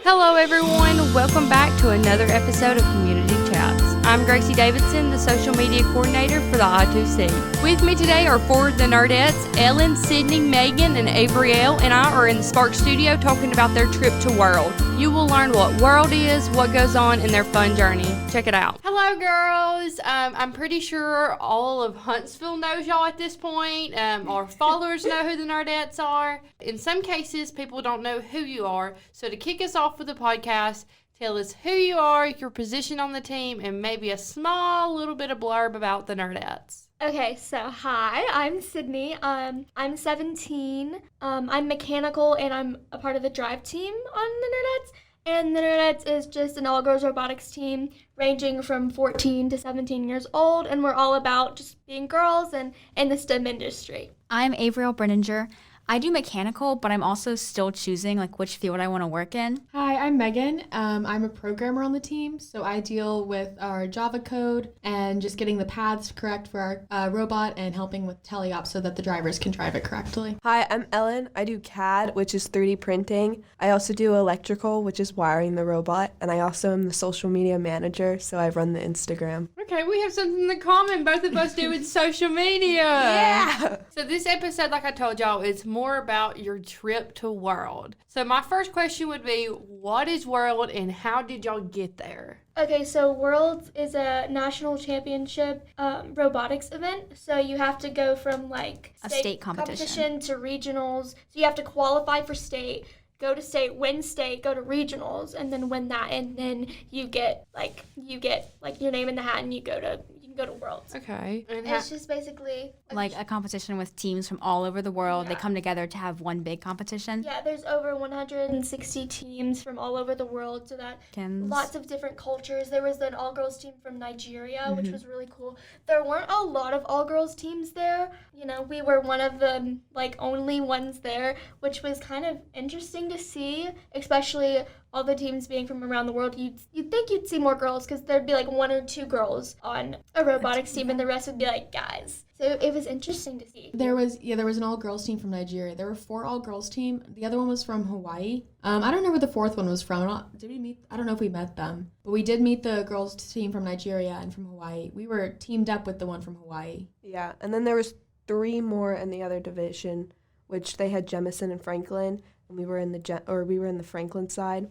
Hello everyone, welcome back to another episode of Community Chats. I'm Gracie Davidson, the social media coordinator for the I2C. With me today are four of the Nerdettes, Ellen, Sydney, Megan, and Avriel, and I are in the Spark studio talking about their trip to World. You will learn what World is, what goes on in their fun journey. Check it out. Hello girls, I'm pretty sure all of Huntsville knows y'all at this point. Our followers know who the Nerdettes are. In some cases, people don't know who you are, so to kick us off with the podcast, tell us who you are, your position on the team, and maybe a small little bit of blurb about the Nerdettes. Okay, so hi, I'm Sydney. I'm 17. I'm mechanical, and I'm a part of the drive team on the Nerdettes. And the Nerdettes is just an all-girls robotics team ranging from 14 to 17 years old, and we're all about just being girls and in the STEM industry. I'm Avriel Brenninger. I do mechanical, but I'm also still choosing which field I want to work in. Hi, I'm Megan. I'm a programmer on the team, so I deal with our Java code and just getting the paths correct for our robot and helping with teleop so that the drivers can drive it correctly. Hi, I'm Ellen. I do CAD, which is 3D printing. I also do electrical, which is wiring the robot, and I also am the social media manager, so I run the Instagram. Okay, we have something in common. Both of us do with social media. Yeah! So this episode, like I told y'all, is more about your trip to World. So my first question would be, what is World and how did y'all get there? Okay, so Worlds is a national championship robotics event. So you have to go from a state competition to regionals. So you have to qualify for state, go to state, win state, go to regionals, and then win that, and then you get your name in the hat, and you can go to Worlds. Okay. And it's just basically a competition with teams from all over the world. Yeah. They come together to have one big competition. Yeah, there's over 160 teams from all over the world, so that lots of different cultures. There was an all-girls team from Nigeria, which was really cool. There weren't a lot of all-girls teams there. You know, we were one of the only ones there, which was kind of interesting to see, especially all the teams being from around the world. You'd think you'd see more girls because there'd be one or two girls on a robotics team, and the rest would be guys. So it was interesting to see. There was an all-girls team from Nigeria. There were 4 all-girls team. The other one was from Hawaii. I don't know where the 4th one was from. Did we meet? I don't know if we met them. But we did meet the girls team from Nigeria and from Hawaii. We were teamed up with the one from Hawaii. Yeah, and then there was 3 more in the other division, which they had Jemison and Franklin, and we were in the Franklin side.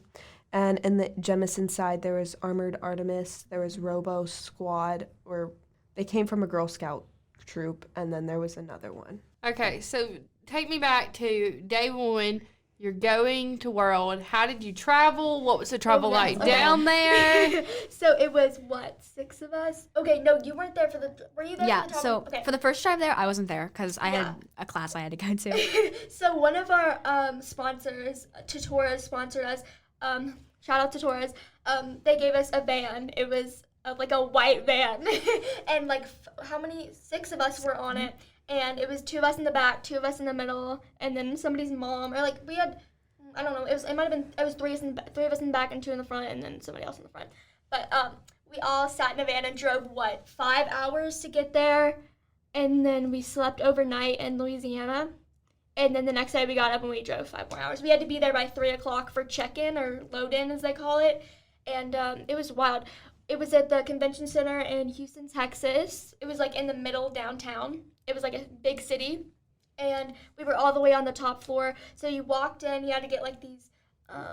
And in the Jemison side, there was Armored Artemis, there was Robo Squad, or they came from a Girl Scout troop, and then there was another one. Okay, so take me back to day one. You're going to World. How did you travel? What was the travel down there? So it was, 6 of us? Okay, no, you weren't there were you there Yeah, for the travel? so Okay. for the first drive there, I wasn't there because I had a class I had to go to. So one of our sponsors, Torres, sponsored us. Shout out to Torres. They gave us a van. It was a white van. And how many? 6 of us were on it. And it was 2 of us in the back, 2 of us in the middle, and then somebody's mom. Or we had, I don't know, it was 3 of us in the back and 2 in the front, and then somebody else in the front. But we all sat in a van and drove, 5 hours to get there. And then we slept overnight in Louisiana. And then the next day we got up and we drove 5 more hours. We had to be there by 3 o'clock for check-in, or load-in as they call it. And it was wild. It was at the convention center in Houston, Texas. It was in the middle downtown. It was a big city. And we were all the way on the top floor. So you walked in, you had to get these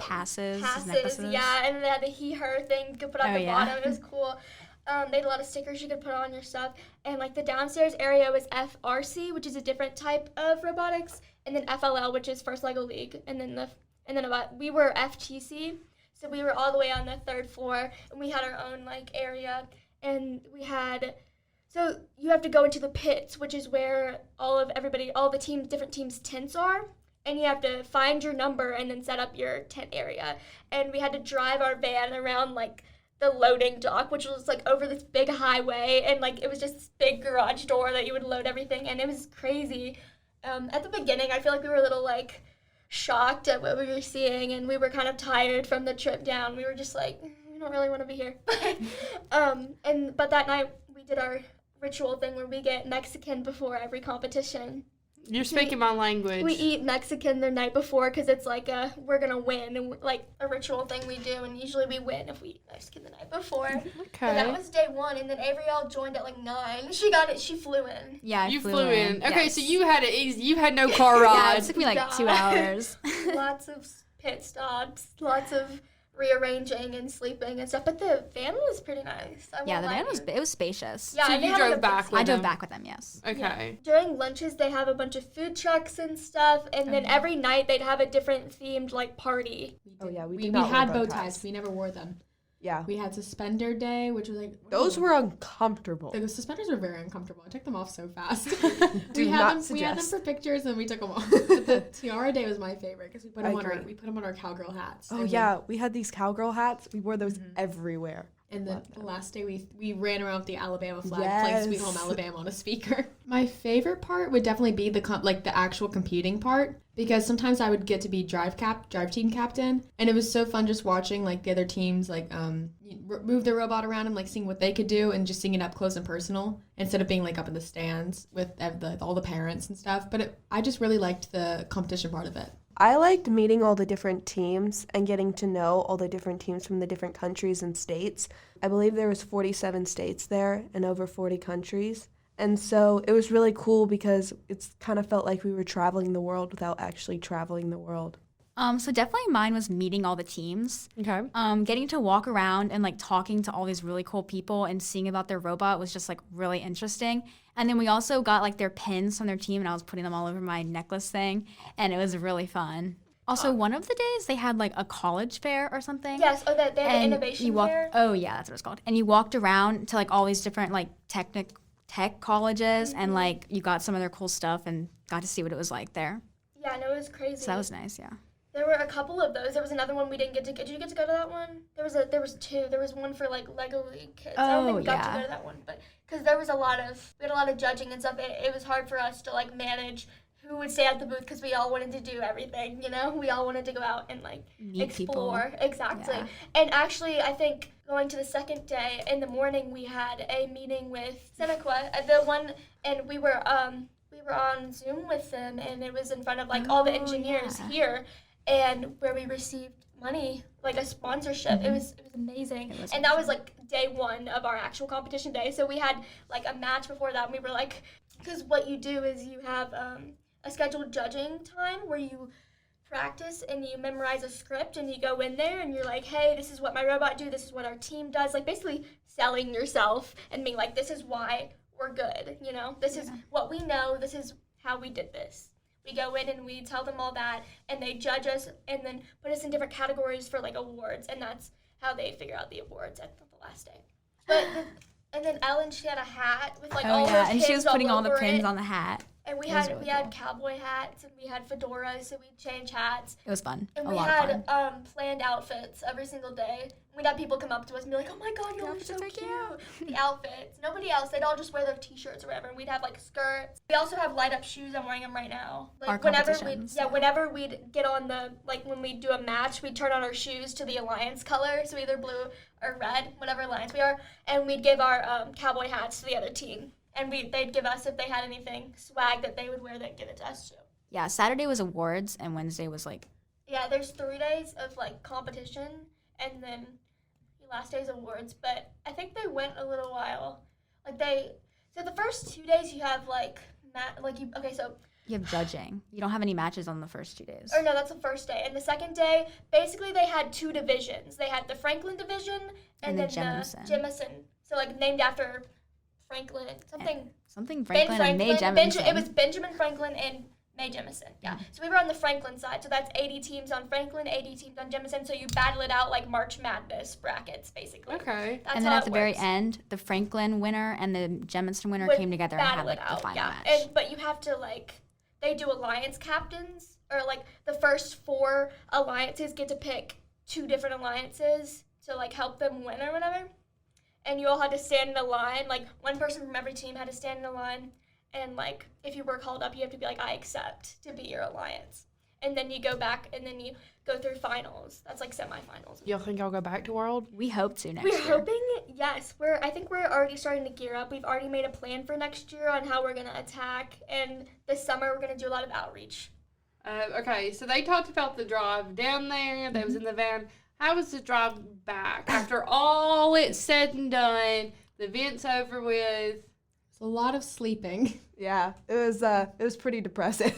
Passes, necklaces. Yeah, and they had the he/her thing you could put on the bottom. It was cool. They had a lot of stickers you could put on your stuff. And the downstairs area was FRC, which is a different type of robotics, and then FLL, which is First Lego League, and then we were FTC, so we were all the way on the 3rd floor, and we had our own area, and so you have to go into the pits, which is where all the teams, different teams' tents are, and you have to find your number and then set up your tent area, and we had to drive our van around the loading dock, which was over this big highway, and it was just this big garage door that you would load everything, and it was crazy. At the beginning, I feel we were a little shocked at what we were seeing, and we were kind of tired from the trip down. We were just we don't really want to be here. But that night we did our ritual thing where we get Mexican before every competition. You're speaking my language. We eat Mexican the night before because it's like we're gonna win, and like a ritual thing we do, and usually we win if we eat Mexican the night before. Okay. And that was day 1, and then Avriel joined at like 9. She flew in. Yeah, I you flew in. Okay, yes. so you had it easy. You had no car ride. Yeah, it took me like 2 hours. Lots of pit stops, lots of rearranging and sleeping and stuff, but the van was pretty nice. Yeah, the van was spacious. Yeah, so and they you had, like, drove a back big- with I drove them. back with them, yes. Okay. Yeah. During lunches, they have a bunch of food trucks and stuff, and then every night they'd have a different themed like party. Oh yeah, We did not wear had bow ties. We never wore them. Yeah. We had suspender day, which was like... Those were uncomfortable. The suspenders were very uncomfortable. I took them off so fast. Do we not had them suggest. for pictures and we took them off. But the tiara day was my favorite because we put I them on agree. our cowgirl hats. Oh And yeah, we had these cowgirl hats. We wore those everywhere. And then the last day we ran around with the Alabama flag, playing Yes. Sweet Home Alabama on a speaker. My favorite part would definitely be the actual competing part, because sometimes I would get to be drive team captain, and it was so fun just watching like the other teams like move their robot around and like seeing what they could do and just seeing it up close and personal instead of being like up in the stands with all the parents and stuff. But I just really liked the competition part of it. I liked meeting all the different teams and getting to know all the different teams from the different countries and states. I believe there was 47 states there and over 40 countries. And so it was really cool because it's kind of felt like we were traveling the world without actually traveling the world. So definitely mine was meeting all the teams. Okay. Getting to walk around and like talking to all these really cool people and seeing about their robot was just like really interesting. And then we also got like their pins from their team, and I was putting them all over my necklace thing, and it was really fun. Also, one of the days they had like a college fair or something. Yes, they had an And innovation fair. Oh yeah, that's what it's called. And you walked around to like all these different like tech colleges, and like you got some of their cool stuff and got to see what it was like there. Yeah, no, it was crazy. So that was nice, yeah. There were a couple of those. There was another one we didn't get to. Did you get to go to that one? There was 2. There was one for like Lego League kids. I don't think we got to go to that one, but because we had a lot of judging and stuff. It was hard for us to like manage who would stay at the booth because we all wanted to do everything. You know, we all wanted to go out and like Meet explore. people. Exactly. Yeah. And actually, I think going to the second day in the morning, we had a meeting with Seneca, and we were on Zoom with them, and it was in front of like all the engineers here. And where we received money, like a sponsorship. It was amazing. And that was like day 1 of our actual competition day. So we had like a match before that, and we were like, because what you do is you have a scheduled judging time where you practice and you memorize a script, and you go in there and you're like, hey, this is what my robot do, this is what our team does, like basically selling yourself and being like, this is why we're good, you know, this is what we know, this is how we did this. We go in and we tell them all that, and they judge us and then put us in different categories for like awards, and that's how they figure out the awards at the last day. And then Ellen, she had a hat with like all her and she was pins putting all the over pins it. on the hat. And we It was had really cool. cowboy hats, and we had fedoras, so we'd change hats. It was fun. And a we lot had of fun. planned outfits every single day. We'd have people come up to us and be like, oh my god, you all are so outfits are cute. The outfits. Nobody else, they'd all just wear their t-shirts or whatever. And we'd have like skirts. We also have light up shoes. I'm wearing them right now. Like Our whenever competitions. whenever we'd get on when we do a match, we'd turn on our shoes to the alliance color. So either blue or red, whatever alliance we are. And we'd give our cowboy hats to the other team. And they'd give us, if they had anything, swag that they would wear, they'd give it to us too. Yeah, Saturday was awards, and Wednesday was like... Yeah, there's 3 days of like competition, and then the last day's awards. But I think they went a little while. So the first 2 days you have You have judging. You don't have any matches on the first 2 days. Or no, that's the first day. And the second day, basically they had 2 divisions. They had the Franklin division and then Jemison. the Jemison. So like named after Franklin, Something Ben Franklin and May Jemison. It was Benjamin Franklin and May Jemison. Yeah. Mm-hmm. So we were on the Franklin side. So that's 80 teams on Franklin, 80 teams on Jemison. So you battle it out like March Madness brackets, basically. Okay. That's and then how at the it very works. end, the Franklin winner and the Jemison winner Would came together and had battle like it the out, final yeah. match. But you have to they do alliance captains, or like the first 4 alliances get to pick 2 different alliances to like help them win or whatever. And you all had to stand in a line. Like one person from every team had to stand in a line, and like if you were called up, you have to be like, I accept to be your alliance. and then you go back, and then you go through finals. That's like semifinals. Y'all think I'll go back to World? We hope to next We're year. hoping, yes. I think we're already starting to gear up. We've already made a plan for next year on how we're going to attack, and this summer we're going to do a lot of outreach. Okay, so they talked about the drive down there. That was in the van. How was the drive back? After all it's said and done, the event's over with. It's a lot of sleeping. Yeah, it was pretty depressing.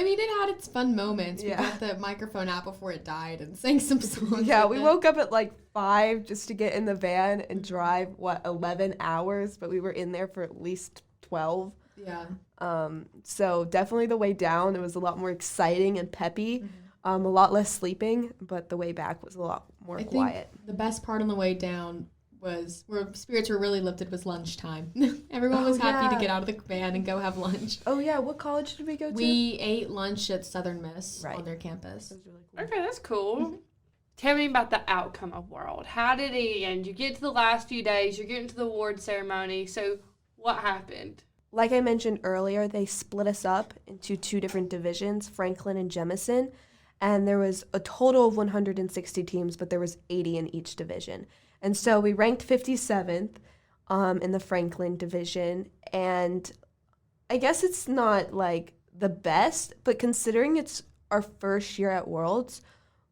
It had its fun moments. We got the microphone out before it died and sang some songs. Yeah, we woke up at like 5 just to get in the van and drive, 11 hours, but we were in there for at least 12. Yeah. So definitely the way down, it was a lot more exciting and peppy, a lot less sleeping, but the way back was a lot more quiet. The best part on the way down was where spirits were really lifted was lunchtime. Everyone was happy to get out of the van and go have lunch. Oh yeah, what college did we go to? We ate lunch at Southern Miss on their campus. That was really cool. Okay, that's cool. Tell me about the outcome of World. How did it end? You get to the last few days, you're getting to the award ceremony. So what happened? Like I mentioned earlier, they split us up into 2 different divisions, Franklin and Jemison, and there was a total of 160 teams, but there was 80 in each division. And so we ranked 57th in the Franklin division, and I guess it's not like the best, but considering it's our first year at Worlds,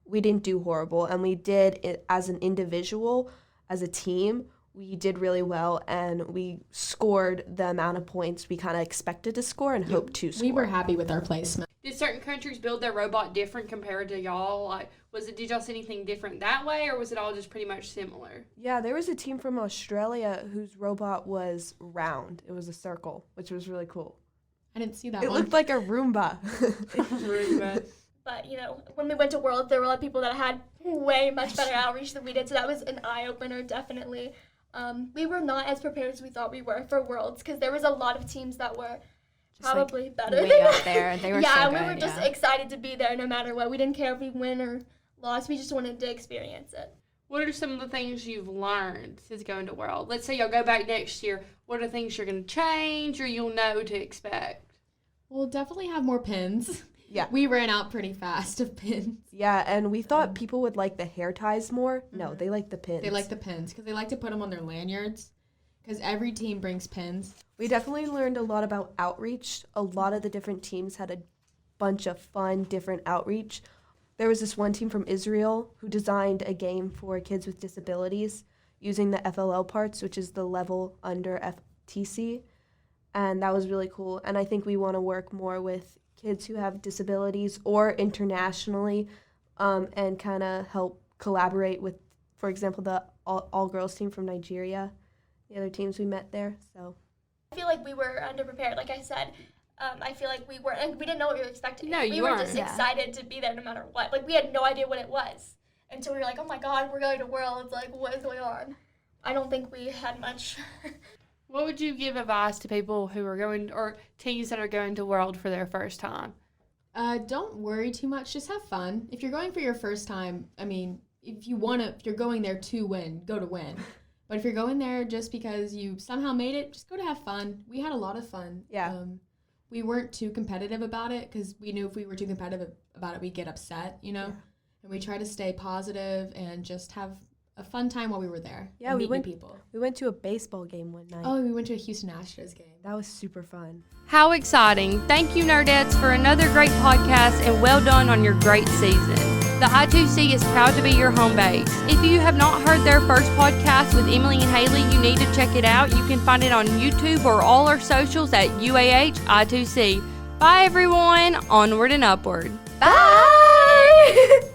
we didn't do horrible, and we did it as an individual, as a team. We did really well, and we scored the amount of points we kind of expected to score and hoped to score. We were happy with our placement. Did certain countries build their robot different compared to y'all? Like, did y'all see anything different that way, or was it all just pretty much similar? Yeah, there was a team from Australia whose robot was round. It was a circle, which was really cool. I didn't see that It one. looked like a Roomba. But, when we went to World, there were a lot of people that had way much better outreach than we did, so that was an eye-opener, definitely. We were not as prepared as we thought we were for Worlds, because there was a lot of teams that were probably better. Way up there. They were so good. We were just excited to be there no matter what. We didn't care if we win or lost. We just wanted to experience it. What are some of the things you've learned since going to World? Let's say y'all go back next year. What are things you're going to change or you'll know to expect? We'll definitely have more pins. Yeah. We ran out pretty fast of pins. Yeah, and we thought people would like the hair ties more. No, they like the pins. They like the pins because they like to put them on their lanyards because every team brings pins. We definitely learned a lot about outreach. A lot of the different teams had a bunch of fun, different outreach. There was this one team from Israel who designed a game for kids with disabilities using the FLL parts, which is the level under FTC. And that was really cool. And I think we want to work more with kids who have disabilities or internationally and kind of help collaborate with, for example, the all-girls team from Nigeria, the other teams we met there. So I feel like we were underprepared. Like I said, I feel like we didn't know what we were expecting. No, we you were weren't. just excited to be there no matter what. Like, we had no idea what it was until we were like, oh my God, we're going to Worlds. Like, what is going on? I don't think we had much. What would you give advice to people who are going, or teams that are going to World for their first time? Don't worry too much. Just have fun. If you're going for your first time, I mean, if you're going there to win, go to win. But if you're going there just because you somehow made it, just go to have fun. We had a lot of fun. Yeah. We weren't too competitive about it because we knew if we were too competitive about it, we'd get upset, Yeah. And we try to stay positive and just have a fun time while we were there. Yeah, and we meet went new people. We went to a baseball game one night. Oh, we went to a Houston Astros game. That was super fun. How exciting. Thank you, Nerdettes, for another great podcast, and well done on your great season. The I2C is proud to be your home base. If you have not heard their first podcast with Emily and Haley, you need to check it out. You can find it on YouTube or all our socials at UAH I2C. Bye, everyone. Onward and upward. Bye!